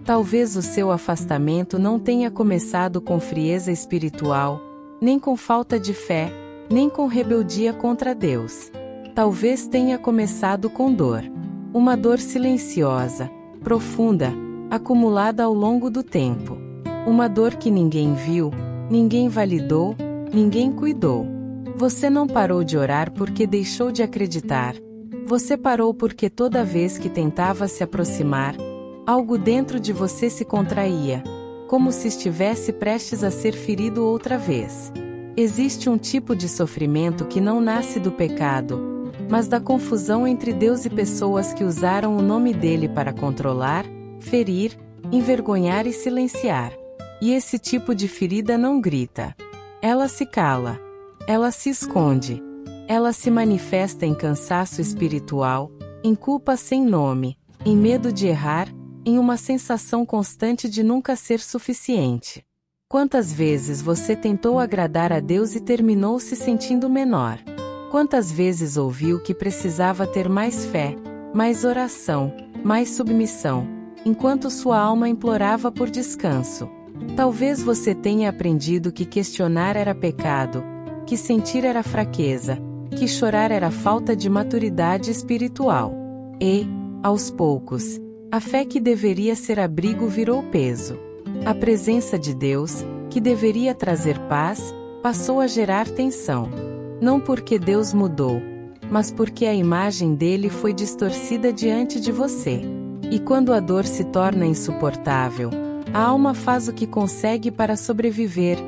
Talvez o seu afastamento não tenha começado com frieza espiritual, nem com falta de fé, nem com rebeldia contra Deus. Talvez tenha começado com dor. Uma dor silenciosa, profunda, acumulada ao longo do tempo. Uma dor que ninguém viu, ninguém validou, ninguém cuidou. Você não parou de orar porque deixou de acreditar. Você parou porque toda vez que tentava se aproximar, algo dentro de você se contraía, como se estivesse prestes a ser ferido outra vez. Existe um tipo de sofrimento que não nasce do pecado, mas da confusão entre Deus e pessoas que usaram o nome dele para controlar, ferir, envergonhar e silenciar. E esse tipo de ferida não grita. Ela se cala. Ela se esconde. Ela se manifesta em cansaço espiritual, em culpa sem nome, em medo de errar, em uma sensação constante de nunca ser suficiente. Quantas vezes você tentou agradar a Deus e terminou se sentindo menor? Quantas vezes ouviu que precisava ter mais fé, mais oração, mais submissão, enquanto sua alma implorava por descanso? Talvez você tenha aprendido que questionar era pecado, que sentir era fraqueza, que chorar era falta de maturidade espiritual. E, aos poucos, a fé que deveria ser abrigo virou peso. A presença de Deus, que deveria trazer paz, passou a gerar tensão. Não porque Deus mudou, mas porque a imagem dele foi distorcida diante de você. E quando a dor se torna insuportável, a alma faz o que consegue para sobreviver.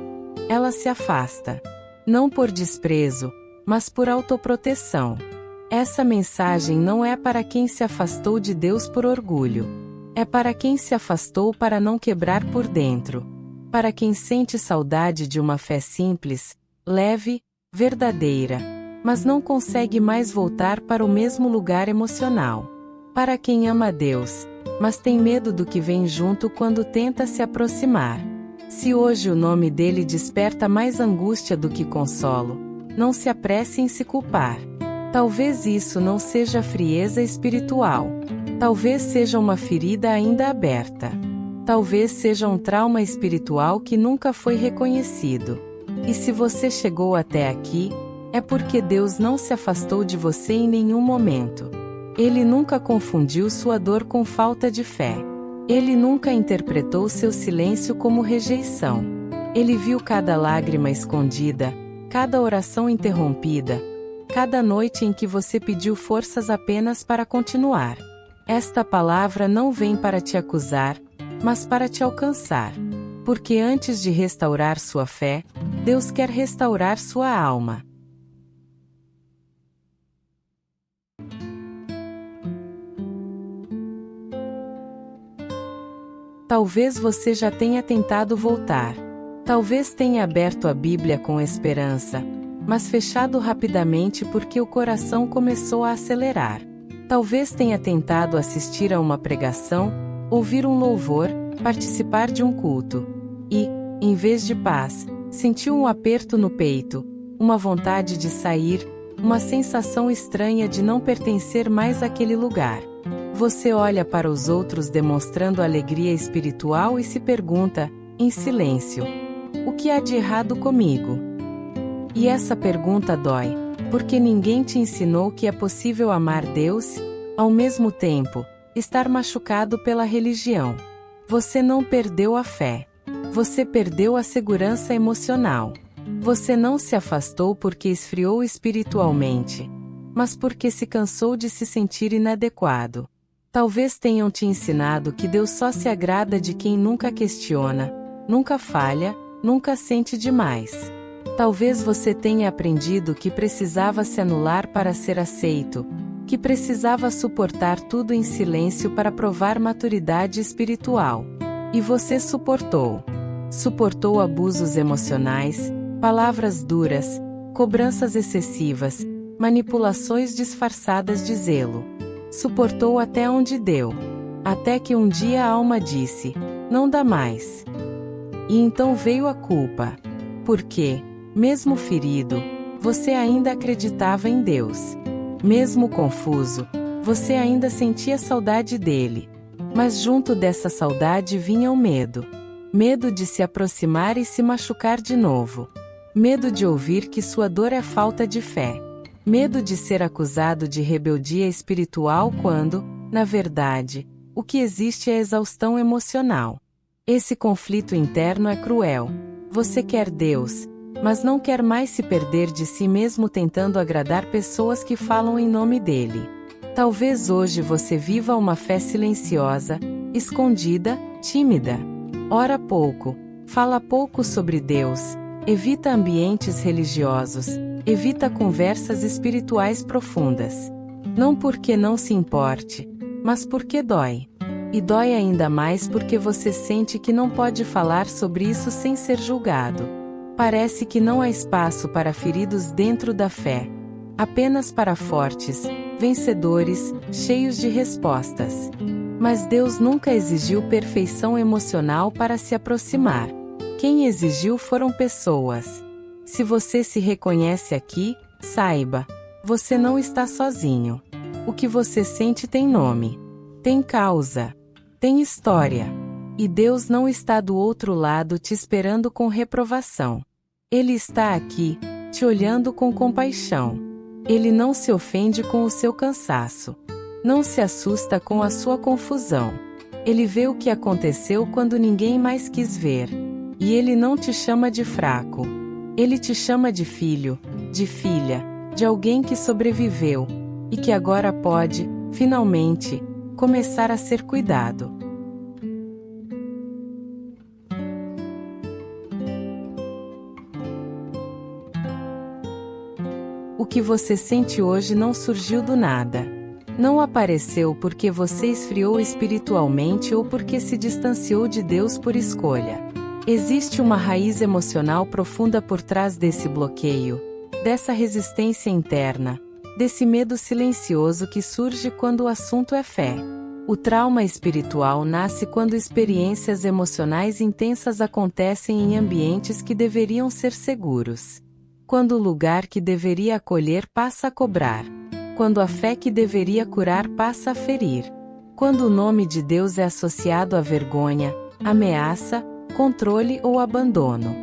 Ela se afasta. Não por desprezo, mas por autoproteção. Essa mensagem não é para quem se afastou de Deus por orgulho. É para quem se afastou para não quebrar por dentro. Para quem sente saudade de uma fé simples, leve, verdadeira, mas não consegue mais voltar para o mesmo lugar emocional. Para quem ama a Deus, mas tem medo do que vem junto quando tenta se aproximar. Se hoje o nome dele desperta mais angústia do que consolo, não se apresse em se culpar. Talvez isso não seja frieza espiritual. Talvez seja uma ferida ainda aberta. Talvez seja um trauma espiritual que nunca foi reconhecido. E se você chegou até aqui, é porque Deus não se afastou de você em nenhum momento. Ele nunca confundiu sua dor com falta de fé. Ele nunca interpretou seu silêncio como rejeição. Ele viu cada lágrima escondida, cada oração interrompida, cada noite em que você pediu forças apenas para continuar. Esta palavra não vem para te acusar, mas para te alcançar. Porque antes de restaurar sua fé, Deus quer restaurar sua alma. Talvez você já tenha tentado voltar. Talvez tenha aberto a Bíblia com esperança, mas fechado rapidamente porque o coração começou a acelerar. Talvez tenha tentado assistir a uma pregação, ouvir um louvor, participar de um culto. E, em vez de paz, sentiu um aperto no peito, uma vontade de sair, uma sensação estranha de não pertencer mais àquele lugar. Você olha para os outros demonstrando alegria espiritual e se pergunta, em silêncio: o que há de errado comigo? E essa pergunta dói, porque ninguém te ensinou que é possível amar Deus, ao mesmo tempo, estar machucado pela religião. Você não perdeu a fé. Você perdeu a segurança emocional. Você não se afastou porque esfriou espiritualmente, mas porque se cansou de se sentir inadequado. Talvez tenham te ensinado que Deus só se agrada de quem nunca questiona, nunca falha, nunca sente demais. Talvez você tenha aprendido que precisava se anular para ser aceito, que precisava suportar tudo em silêncio para provar maturidade espiritual. E você suportou. Suportou abusos emocionais, palavras duras, cobranças excessivas, manipulações disfarçadas de zelo. Suportou até onde deu. Até que um dia a alma disse: não dá mais. E então veio a culpa. Porque, mesmo ferido, você ainda acreditava em Deus. Mesmo confuso, você ainda sentia saudade dele. Mas junto dessa saudade vinha o medo. Medo de se aproximar e se machucar de novo. Medo de ouvir que sua dor é falta de fé. Medo de ser acusado de rebeldia espiritual quando, na verdade, o que existe é exaustão emocional. Esse conflito interno é cruel. Você quer Deus, mas não quer mais se perder de si mesmo tentando agradar pessoas que falam em nome dele. Talvez hoje você viva uma fé silenciosa, escondida, tímida. Ora pouco, fala pouco sobre Deus, evita ambientes religiosos, evita conversas espirituais profundas. Não porque não se importe, mas porque dói. E dói ainda mais porque você sente que não pode falar sobre isso sem ser julgado. Parece que não há espaço para feridos dentro da fé. Apenas para fortes, vencedores, cheios de respostas. Mas Deus nunca exigiu perfeição emocional para se aproximar. Quem exigiu foram pessoas. Se você se reconhece aqui, saiba, você não está sozinho. O que você sente tem nome, tem causa, tem história. E Deus não está do outro lado te esperando com reprovação. Ele está aqui, te olhando com compaixão. Ele não se ofende com o seu cansaço. Não se assusta com a sua confusão. Ele vê o que aconteceu quando ninguém mais quis ver. E ele não te chama de fraco. Ele te chama de filho, de filha, de alguém que sobreviveu, e que agora pode, finalmente, começar a ser cuidado. O que você sente hoje não surgiu do nada. Não apareceu porque você esfriou espiritualmente ou porque se distanciou de Deus por escolha. Existe uma raiz emocional profunda por trás desse bloqueio, dessa resistência interna, desse medo silencioso que surge quando o assunto é fé. O trauma espiritual nasce quando experiências emocionais intensas acontecem em ambientes que deveriam ser seguros. Quando o lugar que deveria acolher passa a cobrar. Quando a fé que deveria curar passa a ferir. Quando o nome de Deus é associado à vergonha, ameaça, controle ou abandono.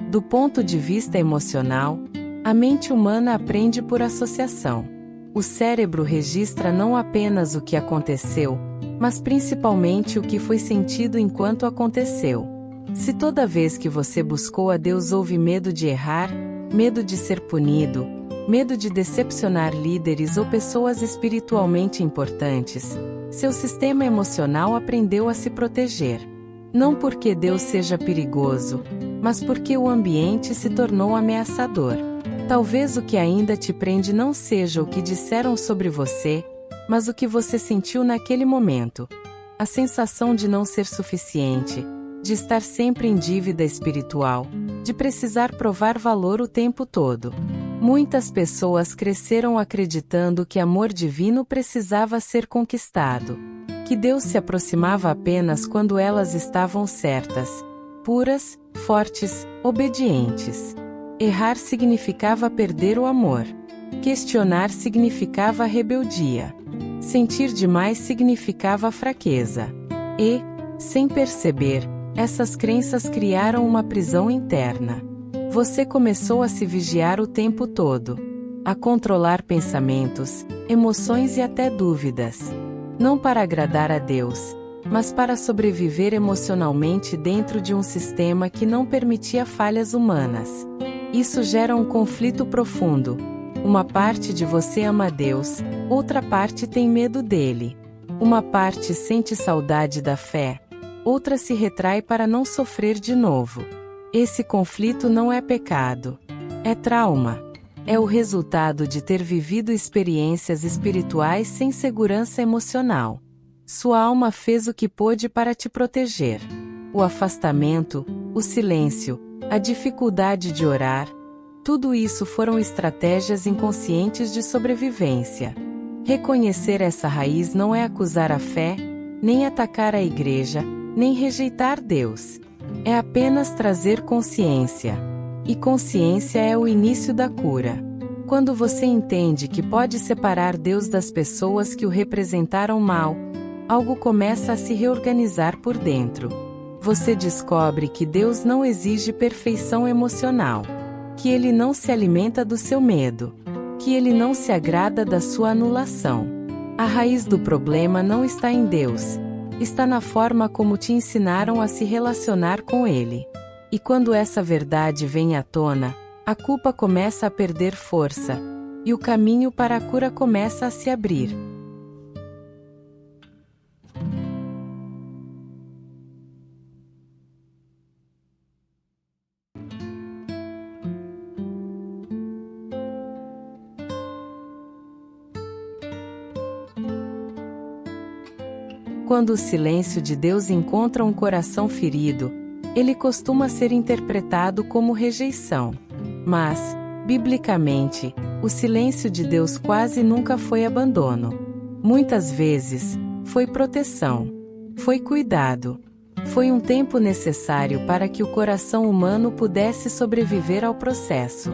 Do ponto de vista emocional, a mente humana aprende por associação. O cérebro registra não apenas o que aconteceu, mas principalmente o que foi sentido enquanto aconteceu. Se toda vez que você buscou a Deus houve medo de errar, medo de ser punido, medo de decepcionar líderes ou pessoas espiritualmente importantes, seu sistema emocional aprendeu a se proteger. Não porque Deus seja perigoso, mas porque o ambiente se tornou ameaçador. Talvez o que ainda te prende não seja o que disseram sobre você, mas o que você sentiu naquele momento. A sensação de não ser suficiente, de estar sempre em dívida espiritual, de precisar provar valor o tempo todo. Muitas pessoas cresceram acreditando que amor divino precisava ser conquistado, que Deus se aproximava apenas quando elas estavam certas, puras, fortes, obedientes. Errar significava perder o amor. Questionar significava rebeldia. Sentir demais significava fraqueza. E, sem perceber, essas crenças criaram uma prisão interna. Você começou a se vigiar o tempo todo, a controlar pensamentos, emoções e até dúvidas. Não para agradar a Deus, mas para sobreviver emocionalmente dentro de um sistema que não permitia falhas humanas. Isso gera um conflito profundo. Uma parte de você ama Deus, outra parte tem medo dele. Uma parte sente saudade da fé, outra se retrai para não sofrer de novo. Esse conflito não é pecado. É trauma. É o resultado de ter vivido experiências espirituais sem segurança emocional. Sua alma fez o que pôde para te proteger. O afastamento, o silêncio, a dificuldade de orar, tudo isso foram estratégias inconscientes de sobrevivência. Reconhecer essa raiz não é acusar a fé, nem atacar a igreja, nem rejeitar Deus. É apenas trazer consciência. E consciência é o início da cura. Quando você entende que pode separar Deus das pessoas que o representaram mal, algo começa a se reorganizar por dentro. Você descobre que Deus não exige perfeição emocional, que Ele não se alimenta do seu medo, que Ele não se agrada da sua anulação. A raiz do problema não está em Deus, está na forma como te ensinaram a se relacionar com Ele. E quando essa verdade vem à tona, a culpa começa a perder força, e o caminho para a cura começa a se abrir. Quando o silêncio de Deus encontra um coração ferido, ele costuma ser interpretado como rejeição. Mas, biblicamente, o silêncio de Deus quase nunca foi abandono. Muitas vezes, foi proteção. Foi cuidado. Foi um tempo necessário para que o coração humano pudesse sobreviver ao processo.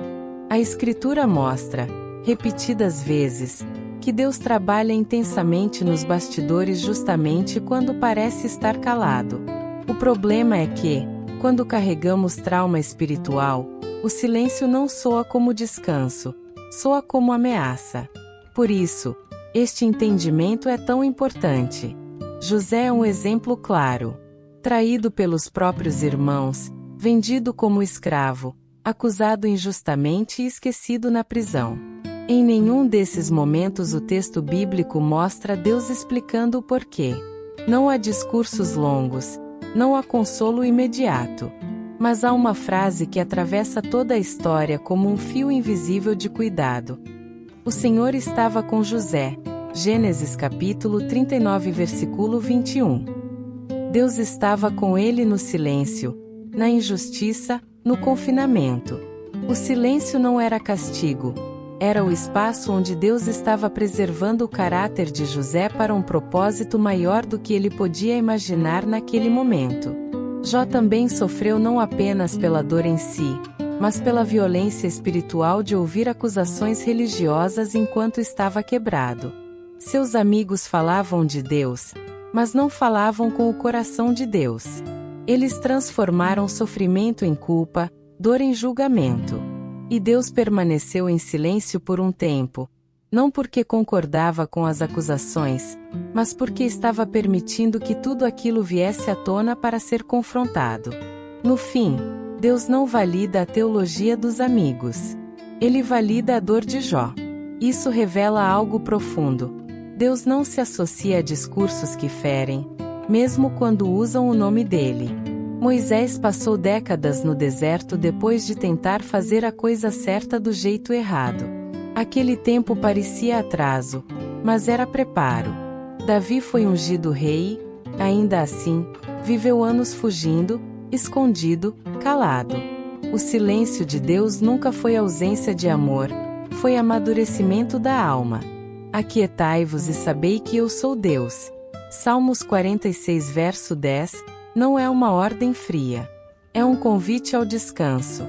A Escritura mostra, repetidas vezes, que Deus trabalha intensamente nos bastidores justamente quando parece estar calado. O problema é que, quando carregamos trauma espiritual, o silêncio não soa como descanso, soa como ameaça. Por isso, este entendimento é tão importante. José é um exemplo claro. Traído pelos próprios irmãos, vendido como escravo, acusado injustamente e esquecido na prisão. Em nenhum desses momentos o texto bíblico mostra Deus explicando o porquê. Não há discursos longos, não há consolo imediato. Mas há uma frase que atravessa toda a história como um fio invisível de cuidado. O Senhor estava com José. Gênesis capítulo 39 versículo 21. Deus estava com ele no silêncio, na injustiça, no confinamento. O silêncio não era castigo. Era o espaço onde Deus estava preservando o caráter de José para um propósito maior do que ele podia imaginar naquele momento. Jó também sofreu não apenas pela dor em si, mas pela violência espiritual de ouvir acusações religiosas enquanto estava quebrado. Seus amigos falavam de Deus, mas não falavam com o coração de Deus. Eles transformaram sofrimento em culpa, dor em julgamento. E Deus permaneceu em silêncio por um tempo, não porque concordava com as acusações, mas porque estava permitindo que tudo aquilo viesse à tona para ser confrontado. No fim, Deus não valida a teologia dos amigos. Ele valida a dor de Jó. Isso revela algo profundo. Deus não se associa a discursos que ferem, mesmo quando usam o nome dele. Moisés passou décadas no deserto depois de tentar fazer a coisa certa do jeito errado. Aquele tempo parecia atraso, mas era preparo. Davi foi ungido rei, ainda assim, viveu anos fugindo, escondido, calado. O silêncio de Deus nunca foi ausência de amor, foi amadurecimento da alma. Aquietai-vos e sabei que eu sou Deus. Salmos 46 verso 10. Não é uma ordem fria. É um convite ao descanso.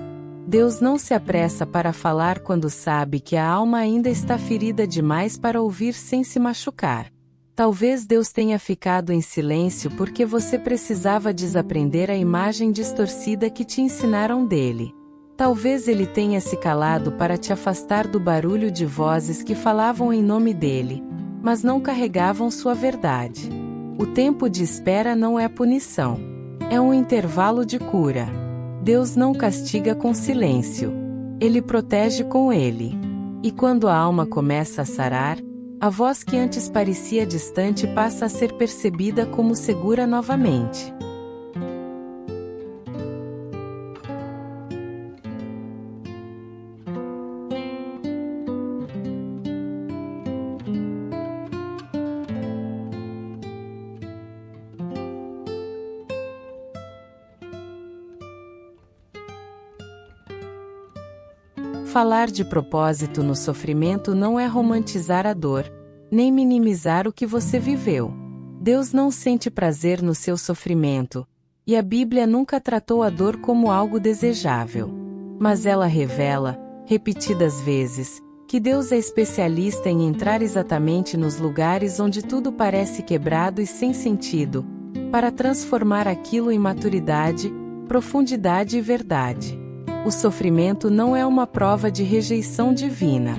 Deus não se apressa para falar quando sabe que a alma ainda está ferida demais para ouvir sem se machucar. Talvez Deus tenha ficado em silêncio porque você precisava desaprender a imagem distorcida que te ensinaram dele. Talvez ele tenha se calado para te afastar do barulho de vozes que falavam em nome dele, mas não carregavam sua verdade. O tempo de espera não é punição. É um intervalo de cura. Deus não castiga com silêncio. Ele protege com ele. E quando a alma começa a sarar, a voz que antes parecia distante passa a ser percebida como segura novamente. Falar de propósito no sofrimento não é romantizar a dor, nem minimizar o que você viveu. Deus não sente prazer no seu sofrimento, e a Bíblia nunca tratou a dor como algo desejável. Mas ela revela, repetidas vezes, Que Deus é especialista em entrar exatamente nos lugares onde tudo parece quebrado e sem sentido, para transformar aquilo em maturidade, profundidade e verdade. O sofrimento não é uma prova de rejeição divina.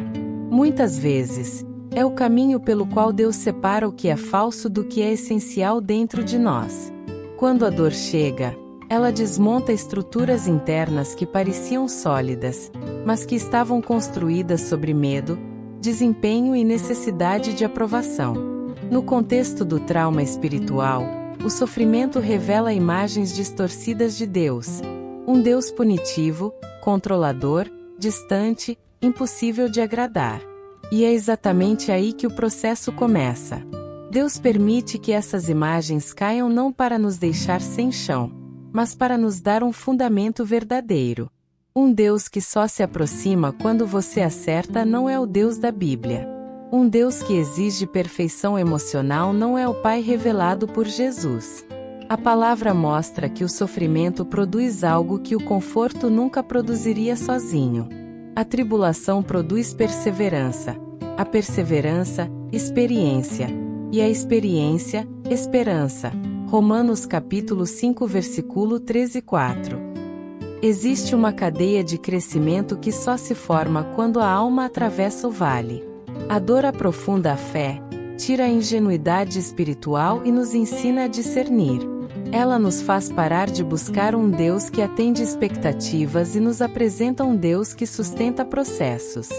Muitas vezes, é o caminho pelo qual Deus separa o que é falso do que é essencial dentro de nós. Quando a dor chega, ela desmonta estruturas internas que pareciam sólidas, mas que estavam construídas sobre medo, desempenho e necessidade de aprovação. No contexto do trauma espiritual, o sofrimento revela imagens distorcidas de Deus. Um Deus punitivo, controlador, distante, impossível de agradar. E é exatamente aí que o processo começa. Deus permite que essas imagens caiam não para nos deixar sem chão, mas para nos dar um fundamento verdadeiro. Um Deus que só se aproxima quando você acerta não é o Deus da Bíblia. Um Deus que exige perfeição emocional não é o Pai revelado por Jesus. A palavra mostra que o sofrimento produz algo que o conforto nunca produziria sozinho. A tribulação produz perseverança. A perseverança, experiência. E a experiência, esperança. Romanos capítulo 5 versículo 13 e 4. Existe uma cadeia de crescimento que só se forma quando a alma atravessa o vale. A dor aprofunda a fé, tira a ingenuidade espiritual e nos ensina a discernir. Ela nos faz parar de buscar um Deus que atende expectativas e nos apresenta um Deus que sustenta processos.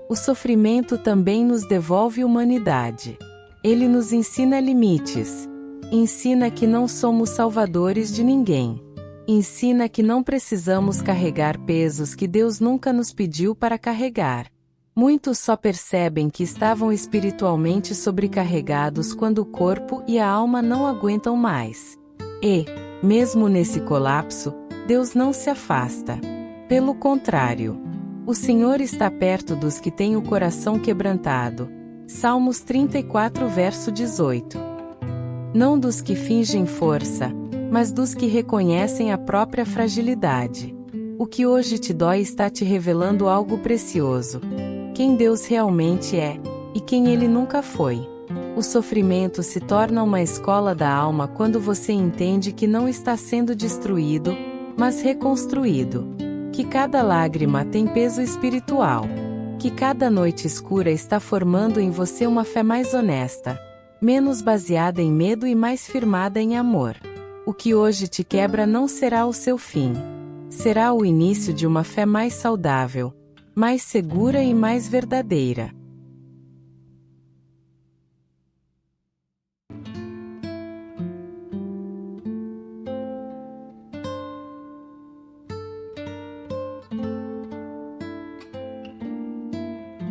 O sofrimento também nos devolve humanidade. Ele nos ensina limites. Ensina que não somos salvadores de ninguém. Ensina que não precisamos carregar pesos que Deus nunca nos pediu para carregar. Muitos só percebem que estavam espiritualmente sobrecarregados quando o corpo e a alma não aguentam mais. E, mesmo nesse colapso, Deus não se afasta. Pelo contrário, o Senhor está perto dos que têm o coração quebrantado. Salmos 34 verso 18. Não dos que fingem força, mas dos que reconhecem a própria fragilidade. O que hoje te dói está te revelando algo precioso. Quem Deus realmente é, e quem Ele nunca foi. O sofrimento se torna uma escola da alma quando você entende que não está sendo destruído, mas reconstruído. Que cada lágrima tem peso espiritual. Que cada noite escura está formando em você uma fé mais honesta, menos baseada em medo e mais firmada em amor. O que hoje te quebra não será o seu fim. Será o início de uma fé mais saudável, mais segura e mais verdadeira.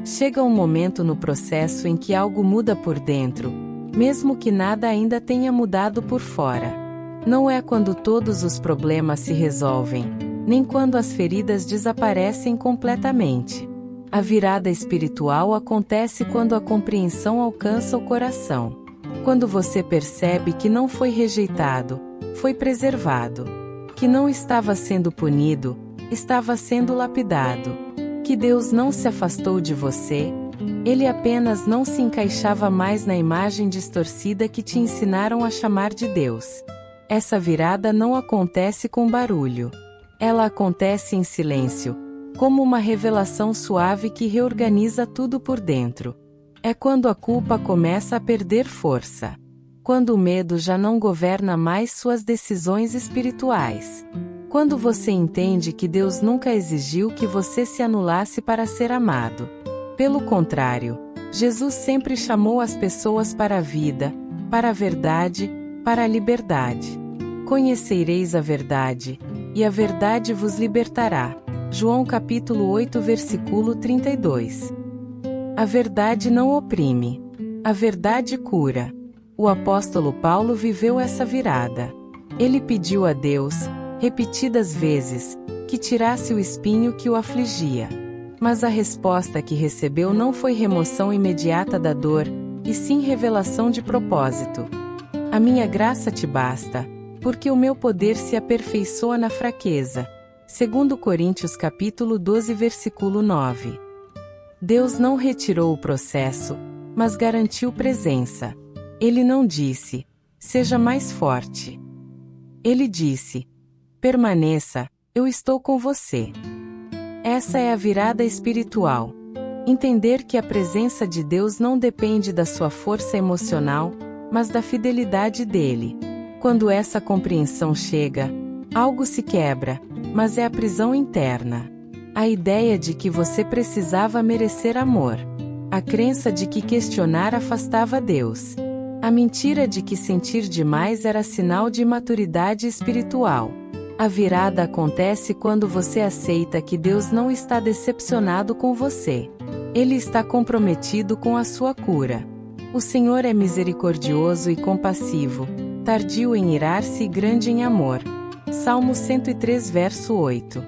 Chega um momento no processo em que algo muda por dentro, mesmo que nada ainda tenha mudado por fora. Não é quando todos os problemas se resolvem, nem quando as feridas desaparecem completamente. A virada espiritual acontece quando a compreensão alcança o coração. Quando você percebe que não foi rejeitado, foi preservado. Que não estava sendo punido, estava sendo lapidado. Que Deus não se afastou de você, Ele apenas não se encaixava mais na imagem distorcida que te ensinaram a chamar de Deus. Essa virada não acontece com barulho. Ela acontece em silêncio, como uma revelação suave que reorganiza tudo por dentro. É quando a culpa começa a perder força. Quando o medo já não governa mais suas decisões espirituais. Quando você entende que Deus nunca exigiu que você se anulasse para ser amado. Pelo contrário, Jesus sempre chamou as pessoas para a vida, para a verdade, para a liberdade. Conhecereis a verdade, e a verdade vos libertará. João capítulo 8 versículo 32. A verdade não oprime. A verdade cura. O apóstolo Paulo viveu essa virada. Ele pediu a Deus, repetidas vezes, que tirasse o espinho que o afligia. Mas a resposta que recebeu não foi remoção imediata da dor, e sim revelação de propósito. A minha graça te basta, porque o meu poder se aperfeiçoa na fraqueza. 2 Coríntios capítulo 12 versículo 9. Deus não retirou o processo, mas garantiu presença. Ele não disse: seja mais forte. Ele disse: permaneça, eu estou com você. Essa é a virada espiritual. Entender que a presença de Deus não depende da sua força emocional, mas da fidelidade dele. Quando essa compreensão chega, algo se quebra, mas é a prisão interna. A ideia de que você precisava merecer amor. A crença de que questionar afastava Deus. A mentira de que sentir demais era sinal de imaturidade espiritual. A virada acontece quando você aceita que Deus não está decepcionado com você. Ele está comprometido com a sua cura. O Senhor é misericordioso e compassivo, tardio em irar-se e grande em amor. Salmo 103, verso 8.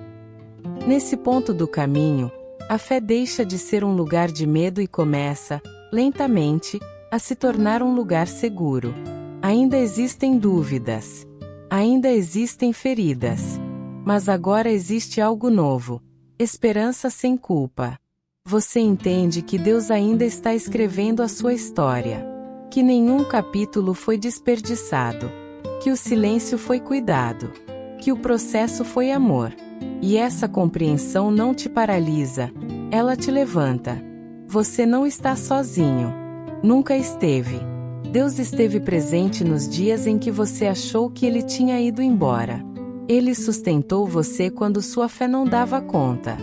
Nesse ponto do caminho, a fé deixa de ser um lugar de medo e começa, lentamente, a se tornar um lugar seguro. Ainda existem dúvidas. Ainda existem feridas. Mas agora existe algo novo. Esperança sem culpa. Você entende que Deus ainda está escrevendo a sua história. Que nenhum capítulo foi desperdiçado. Que o silêncio foi cuidado. Que o processo foi amor. E essa compreensão não te paralisa. Ela te levanta. Você não está sozinho. Nunca esteve. Deus esteve presente nos dias em que você achou que ele tinha ido embora. Ele sustentou você quando sua fé não dava conta.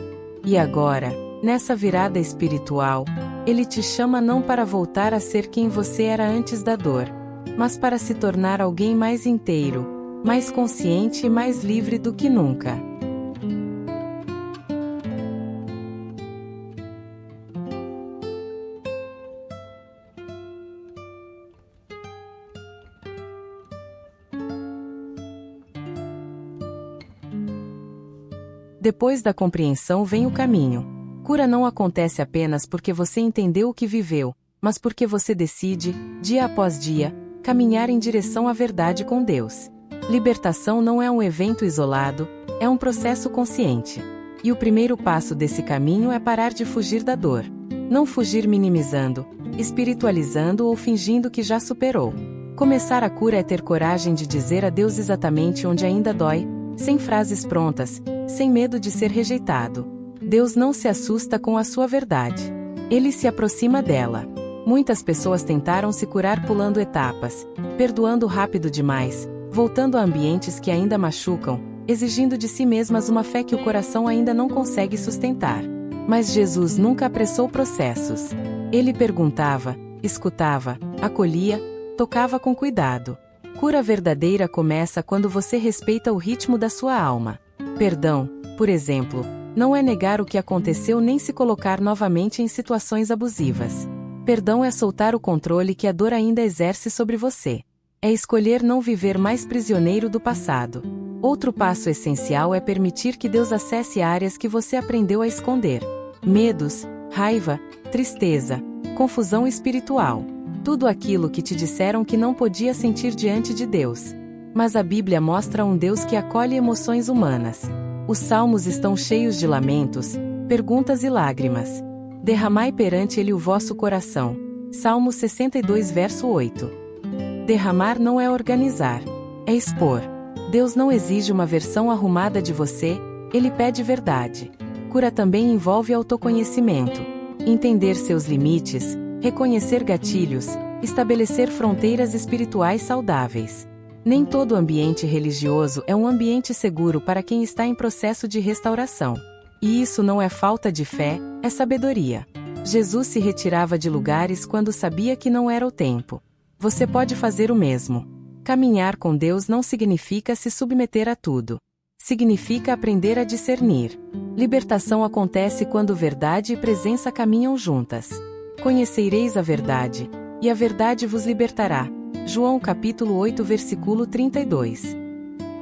E agora, nessa virada espiritual, ele te chama não para voltar a ser quem você era antes da dor, mas para se tornar alguém mais inteiro, mais consciente e mais livre do que nunca. Depois da compreensão vem o caminho. Cura não acontece apenas porque você entendeu o que viveu, mas porque você decide, dia após dia, caminhar em direção à verdade com Deus. Libertação não é um evento isolado, é um processo consciente. E o primeiro passo desse caminho é parar de fugir da dor. Não fugir minimizando, espiritualizando ou fingindo que já superou. Começar a cura é ter coragem de dizer a Deus exatamente onde ainda dói, sem frases prontas, sem medo de ser rejeitado. Deus não se assusta com a sua verdade. Ele se aproxima dela. Muitas pessoas tentaram se curar pulando etapas, perdoando rápido demais, voltando a ambientes que ainda machucam, exigindo de si mesmas uma fé que o coração ainda não consegue sustentar. Mas Jesus nunca apressou processos. Ele perguntava, escutava, acolhia, tocava com cuidado. Cura verdadeira começa quando você respeita o ritmo da sua alma. Perdão, por exemplo, não é negar o que aconteceu nem se colocar novamente em situações abusivas. Perdão é soltar o controle que a dor ainda exerce sobre você. É escolher não viver mais prisioneiro do passado. Outro passo essencial é permitir que Deus acesse áreas que você aprendeu a esconder. Medos, raiva, tristeza, confusão espiritual. Tudo aquilo que te disseram que não podia sentir diante de Deus. Mas a Bíblia mostra um Deus que acolhe emoções humanas. Os salmos estão cheios de lamentos, perguntas e lágrimas. Derramai perante ele o vosso coração. Salmo 62, verso 8. Derramar não é organizar, é expor. Deus não exige uma versão arrumada de você, ele pede verdade. Cura também envolve autoconhecimento. Entender seus limites, reconhecer gatilhos, estabelecer fronteiras espirituais saudáveis. Nem todo ambiente religioso é um ambiente seguro para quem está em processo de restauração. E isso não é falta de fé, é sabedoria. Jesus se retirava de lugares quando sabia que não era o tempo. Você pode fazer o mesmo. Caminhar com Deus não significa se submeter a tudo. Significa aprender a discernir. Libertação acontece quando verdade e presença caminham juntas. Conhecereis a verdade, e a verdade vos libertará. João capítulo 8, versículo 32.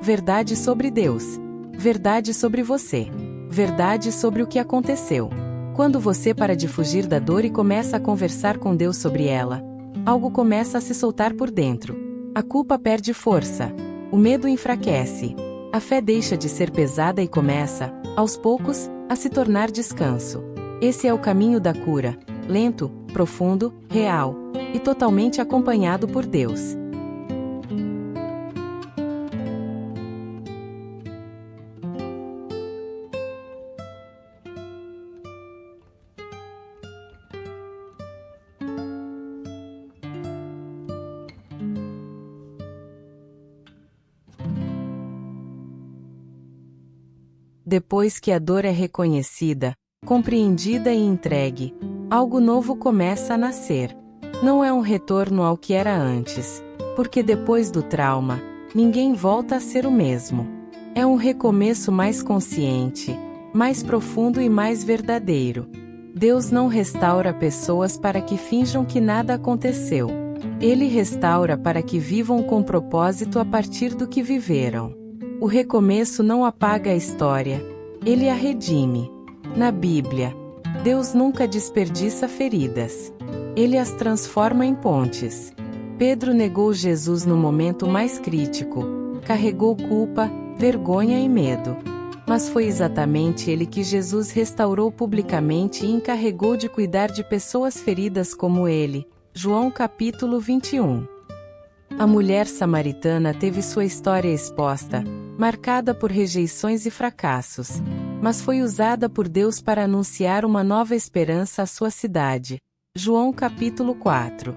Verdade sobre Deus. Verdade sobre você. Verdade sobre o que aconteceu. Quando você para de fugir da dor e começa a conversar com Deus sobre ela, algo começa a se soltar por dentro. A culpa perde força. O medo enfraquece. A fé deixa de ser pesada e começa, aos poucos, a se tornar descanso. Esse é o caminho da cura, lento, profundo, real, e totalmente acompanhado por Deus. Depois que a dor é reconhecida, compreendida e entregue, algo novo começa a nascer. Não é um retorno ao que era antes, porque depois do trauma, ninguém volta a ser o mesmo. É um recomeço mais consciente, mais profundo e mais verdadeiro. Deus não restaura pessoas para que finjam que nada aconteceu. Ele restaura para que vivam com propósito a partir do que viveram. O recomeço não apaga a história, ele a redime. Na Bíblia, Deus nunca desperdiça feridas. Ele as transforma em pontes. Pedro negou Jesus no momento mais crítico, carregou culpa, vergonha e medo. Mas foi exatamente ele que Jesus restaurou publicamente e encarregou de cuidar de pessoas feridas como ele. João capítulo 21. A mulher samaritana teve sua história exposta, marcada por rejeições e fracassos, mas foi usada por Deus para anunciar uma nova esperança à sua cidade. João capítulo 4.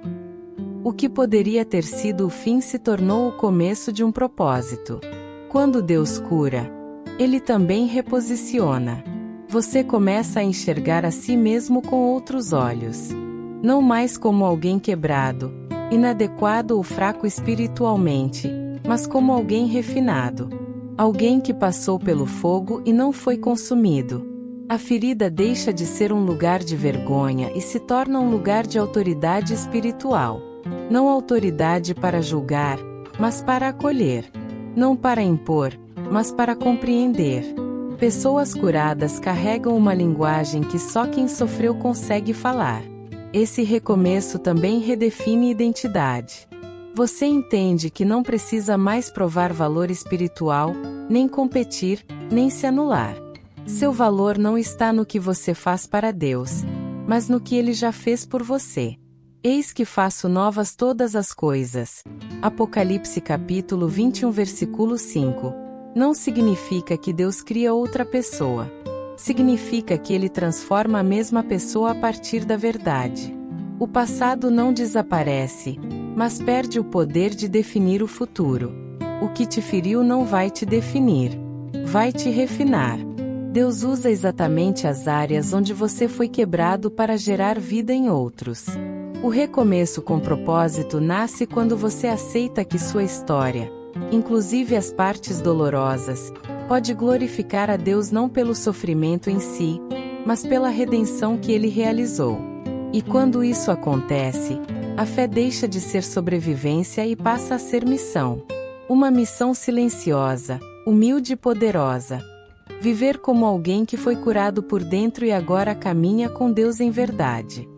O que poderia ter sido o fim se tornou o começo de um propósito. Quando Deus cura, Ele também reposiciona. Você começa a enxergar a si mesmo com outros olhos. Não mais como alguém quebrado, inadequado ou fraco espiritualmente, mas como alguém refinado. Alguém que passou pelo fogo e não foi consumido. A ferida deixa de ser um lugar de vergonha e se torna um lugar de autoridade espiritual. Não autoridade para julgar, mas para acolher. Não para impor, mas para compreender. Pessoas curadas carregam uma linguagem que só quem sofreu consegue falar. Esse recomeço também redefine identidade. Você entende que não precisa mais provar valor espiritual, nem competir, nem se anular. Seu valor não está no que você faz para Deus, mas no que Ele já fez por você. Eis que faço novas todas as coisas. Apocalipse capítulo 21 versículo 5. Não significa que Deus cria outra pessoa. Significa que Ele transforma a mesma pessoa a partir da verdade. O passado não desaparece, mas perde o poder de definir o futuro. O que te feriu não vai te definir, vai te refinar. Deus usa exatamente as áreas onde você foi quebrado para gerar vida em outros. O recomeço com propósito nasce quando você aceita que sua história, inclusive as partes dolorosas, pode glorificar a Deus não pelo sofrimento em si, mas pela redenção que Ele realizou. E quando isso acontece, a fé deixa de ser sobrevivência e passa a ser missão. Uma missão silenciosa, humilde e poderosa. Viver como alguém que foi curado por dentro e agora caminha com Deus em verdade.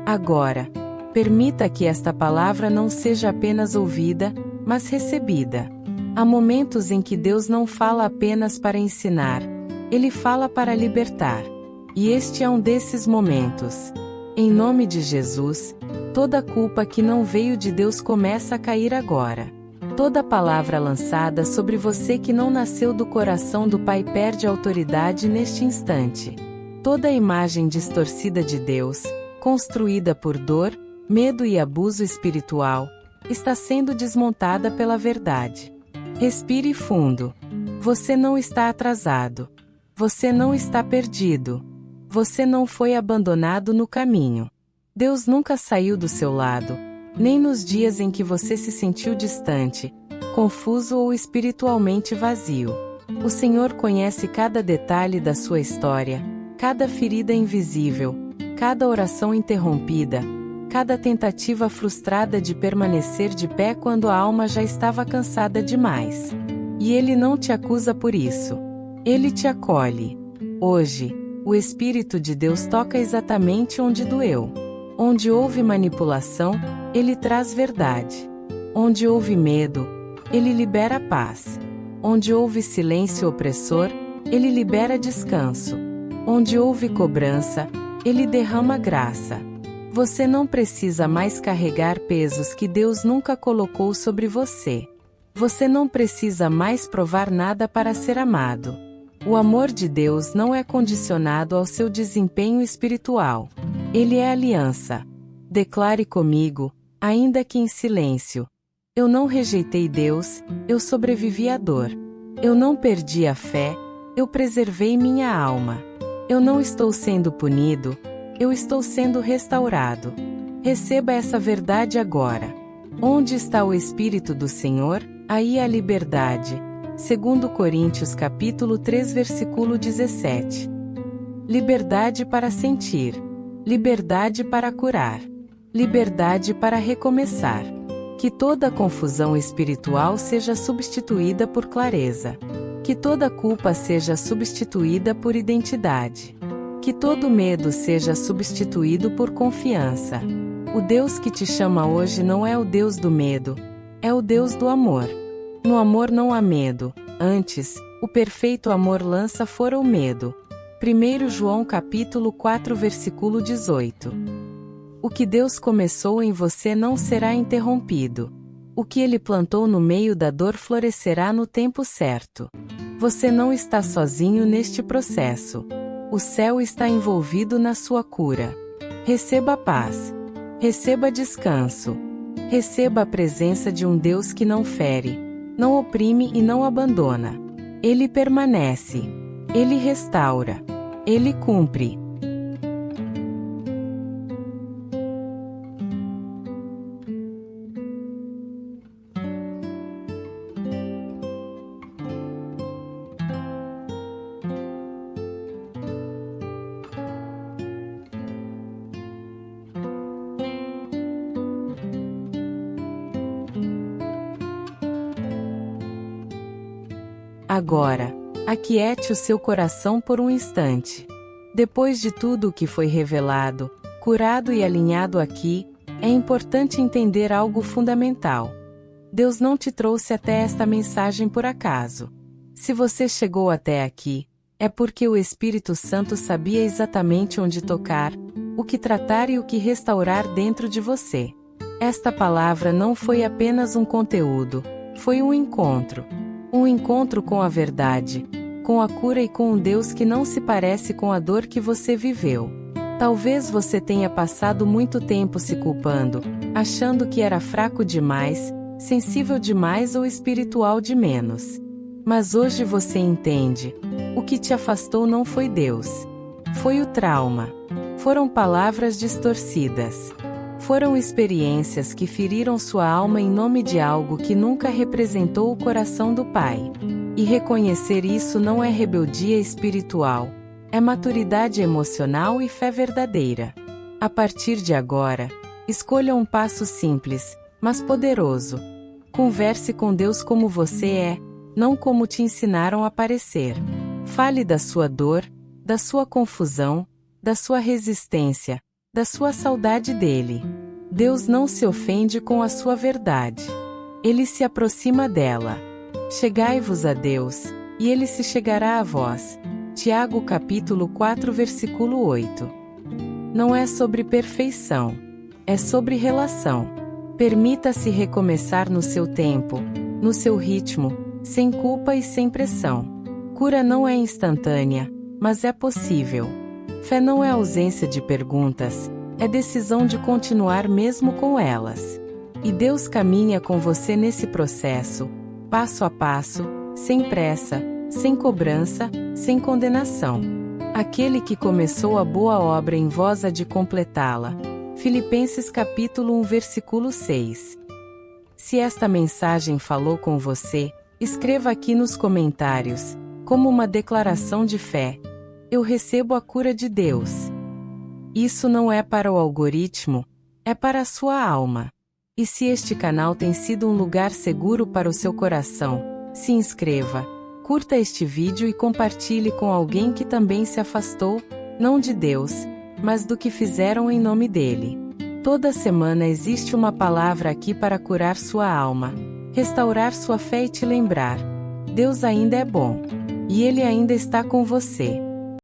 Agora, permita que esta palavra não seja apenas ouvida, mas recebida. Há momentos em que Deus não fala apenas para ensinar, Ele fala para libertar. E este é um desses momentos. Em nome de Jesus, toda culpa que não veio de Deus começa a cair agora. Toda palavra lançada sobre você que não nasceu do coração do Pai perde autoridade neste instante. Toda imagem distorcida de Deus, construída por dor, medo e abuso espiritual, está sendo desmontada pela verdade. Respire fundo. Você não está atrasado. Você não está perdido. Você não foi abandonado no caminho. Deus nunca saiu do seu lado, nem nos dias em que você se sentiu distante, confuso ou espiritualmente vazio. O Senhor conhece cada detalhe da sua história, cada ferida invisível, cada oração interrompida, cada tentativa frustrada de permanecer de pé quando a alma já estava cansada demais. E Ele não te acusa por isso. Ele te acolhe. Hoje, o Espírito de Deus toca exatamente onde doeu. Onde houve manipulação, Ele traz verdade. Onde houve medo, Ele libera paz. Onde houve silêncio opressor, Ele libera descanso. Onde houve cobrança, Ele derrama graça. Você não precisa mais carregar pesos que Deus nunca colocou sobre você. Você não precisa mais provar nada para ser amado. O amor de Deus não é condicionado ao seu desempenho espiritual. Ele é aliança. Declare comigo, ainda que em silêncio. Eu não rejeitei Deus, eu sobrevivi à dor. Eu não perdi a fé, eu preservei minha alma. Eu não estou sendo punido, eu estou sendo restaurado. Receba essa verdade agora. Onde está o Espírito do Senhor, aí há liberdade. 2 Coríntios capítulo 3 versículo 17. Liberdade para sentir. Liberdade para curar. Liberdade para recomeçar. Que toda confusão espiritual seja substituída por clareza. Que toda culpa seja substituída por identidade. Que todo medo seja substituído por confiança. O Deus que te chama hoje não é o Deus do medo, é o Deus do amor. No amor não há medo, antes, o perfeito amor lança fora o medo. 1 João capítulo 4 versículo 18. O que Deus começou em você não será interrompido. O que Ele plantou no meio da dor florescerá no tempo certo. Você não está sozinho neste processo. O céu está envolvido na sua cura. Receba paz. Receba descanso. Receba a presença de um Deus que não fere, não oprime e não abandona. Ele permanece. Ele restaura. Ele cumpre. Agora, aquiete o seu coração por um instante. Depois de tudo o que foi revelado, curado e alinhado aqui, é importante entender algo fundamental. Deus não te trouxe até esta mensagem por acaso. Se você chegou até aqui, é porque o Espírito Santo sabia exatamente onde tocar, o que tratar e o que restaurar dentro de você. Esta palavra não foi apenas um conteúdo, foi um encontro. Um encontro com a verdade, com a cura e com um Deus que não se parece com a dor que você viveu. Talvez você tenha passado muito tempo se culpando, achando que era fraco demais, sensível demais ou espiritual de menos. Mas hoje você entende. O que te afastou não foi Deus. Foi o trauma. Foram palavras distorcidas. Foram experiências que feriram sua alma em nome de algo que nunca representou o coração do Pai. E reconhecer isso não é rebeldia espiritual, é maturidade emocional e fé verdadeira. A partir de agora, escolha um passo simples, mas poderoso. Converse com Deus como você é, não como te ensinaram a parecer. Fale da sua dor, da sua confusão, da sua resistência, da sua saudade dele. Deus não se ofende com a sua verdade. Ele se aproxima dela. Chegai-vos a Deus, e Ele se chegará a vós. Tiago capítulo 4 versículo 8. Não é sobre perfeição. É sobre relação. Permita-se recomeçar no seu tempo, no seu ritmo, sem culpa e sem pressão. Cura não é instantânea, mas é possível. Fé não é ausência de perguntas, é decisão de continuar mesmo com elas. E Deus caminha com você nesse processo, passo a passo, sem pressa, sem cobrança, sem condenação. Aquele que começou a boa obra em vós há de completá-la. Filipenses capítulo 1 versículo 6. Se esta mensagem falou com você, escreva aqui nos comentários, como uma declaração de fé: eu recebo a cura de Deus. Isso não é para o algoritmo, é para a sua alma. E se este canal tem sido um lugar seguro para o seu coração, se inscreva, curta este vídeo e compartilhe com alguém que também se afastou, não de Deus, mas do que fizeram em nome dele. Toda semana existe uma palavra aqui para curar sua alma, restaurar sua fé e te lembrar: Deus ainda é bom. E Ele ainda está com você.